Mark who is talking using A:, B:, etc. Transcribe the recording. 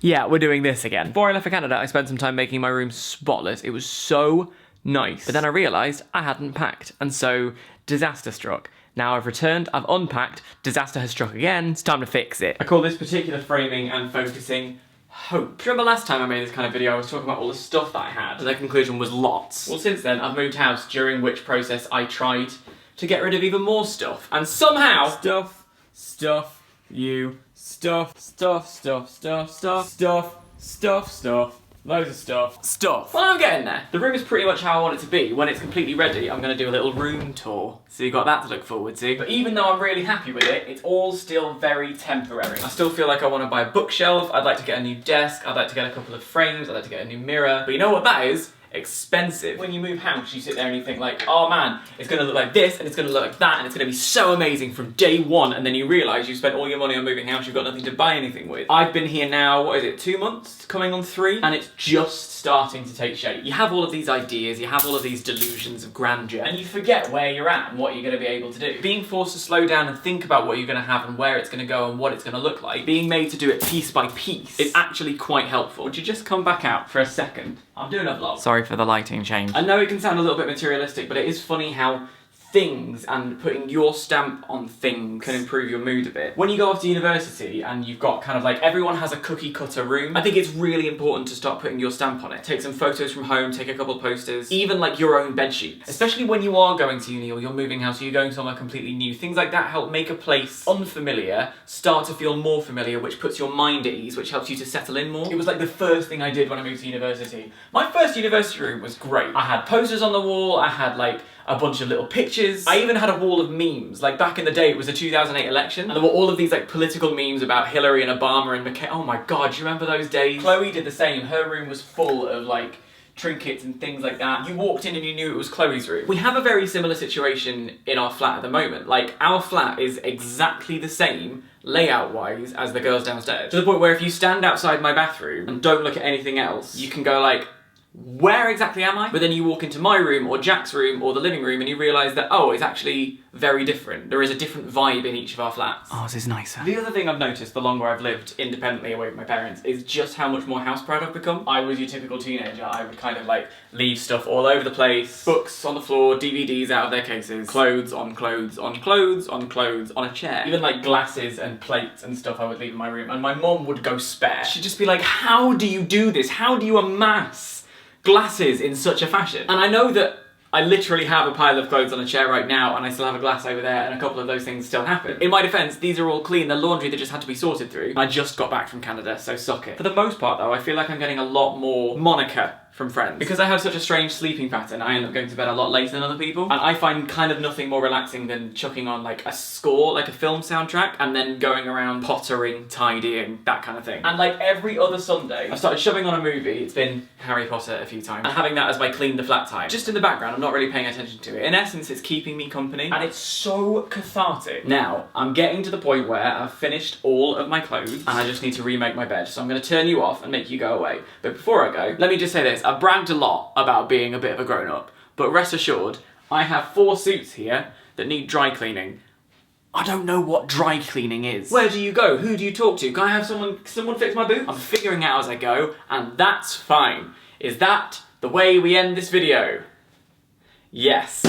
A: Yeah, we're doing this again. Before I left for Canada, I spent some time making my room spotless. It was so nice. But then I realised I hadn't packed, and so disaster struck. Now I've returned, I've unpacked, disaster has struck again, it's time to fix it. I call this particular framing and focusing hope. Do you remember last time I made this kind of video, I was talking about all the stuff that I had, and the conclusion was lots. Well, since then, I've moved house, during which process I tried to get rid of even more stuff. And somehow... Stuff, loads of stuff. Well, I'm getting there. The room is pretty much how I want it to be. When it's completely ready, I'm gonna do a little room tour. So you've got that to look forward to. But even though I'm really happy with it, it's all still very temporary. I still feel like I want to buy a bookshelf, I'd like to get a new desk, I'd like to get a couple of frames, I'd like to get a new mirror. But you know what that is? Expensive. When you move house, you sit there and you think like, oh man, it's gonna look like this, and it's gonna look like that, and it's gonna be so amazing from day one, and then you realise you spent all your money on moving house, you've got nothing to buy anything with. I've been here now, what is it, 2 months? Coming on 3? And it's just starting to take shape. You have all of these ideas, you have all of these delusions of grandeur, and you forget where you're at and what you're gonna be able to do. Being forced to slow down and think about what you're gonna have and where it's gonna go and what it's gonna look like, being made to do it piece by piece, is actually quite helpful. Would you just come back out for a second? I'm doing a vlog. Sorry for the lighting change. I know it can sound a little bit materialistic, but it is funny how things and putting your stamp on things can improve your mood a bit. When you go off to university and you've got kind of like, everyone has a cookie cutter room, I think it's really important to start putting your stamp on it. Take some photos from home, take a couple posters, even like your own bed sheets. Especially when you are going to uni or you're moving house or you're going somewhere completely new, things like that help make a place unfamiliar start to feel more familiar, which puts your mind at ease, which helps you to settle in more. It was like the first thing I did when I moved to university. My first university room was great. I had posters on the wall, I had like a bunch of little pictures. I even had a wall of memes. Like back in the day, it was the 2008 election, and there were all of these like political memes about Hillary and Obama and McCain. Oh my God, do you remember those days? Chloe did the same. Her room was full of like trinkets and things like that. You walked in and you knew it was Chloe's room. We have a very similar situation in our flat at the moment. Like our flat is exactly the same layout-wise as the girls downstairs. To the point where if you stand outside my bathroom and don't look at anything else, you can go like, where exactly am I? But then you walk into my room or Jack's room or the living room and you realise that, oh, it's actually very different. There is a different vibe in each of our flats. Ours is nicer. The other thing I've noticed the longer I've lived independently away from my parents is just how much more house proud I've become. I was your typical teenager. I would kind of like leave stuff all over the place, books on the floor, DVDs out of their cases, clothes on clothes on clothes on clothes on a chair. Even like glasses and plates and stuff I would leave in my room, and my mum would go spare. She'd just be like, how do you do this? How do you amass glasses in such a fashion? And I know that I literally have a pile of clothes on a chair right now and I still have a glass over there and a couple of those things still happen. In my defense, these are all clean, they're laundry that just had to be sorted through. I just got back from Canada, so suck it. For the most part though, I feel like I'm getting a lot more Monica from friends. Because I have such a strange sleeping pattern, I end up going to bed a lot later than other people. And I find kind of nothing more relaxing than chucking on like a score, like a film soundtrack, and then going around pottering, tidying, that kind of thing. And like every other Sunday, I've started shoving on a movie. It's been Harry Potter a few times. And having that as my clean the flat time. Just in the background, I'm not really paying attention to it. In essence, it's keeping me company. And it's so cathartic. Now, I'm getting to the point where I've finished all of my clothes and I just need to remake my bed. So I'm gonna turn you off and make you go away. But before I go, let me just say this. I've bragged a lot about being a bit of a grown-up, but rest assured, I have 4 suits here that need dry cleaning. I don't know what dry cleaning is. Where do you go? Who do you talk to? Can I have someone fix my boots? I'm figuring it out as I go, and that's fine. Is that the way we end this video? Yes.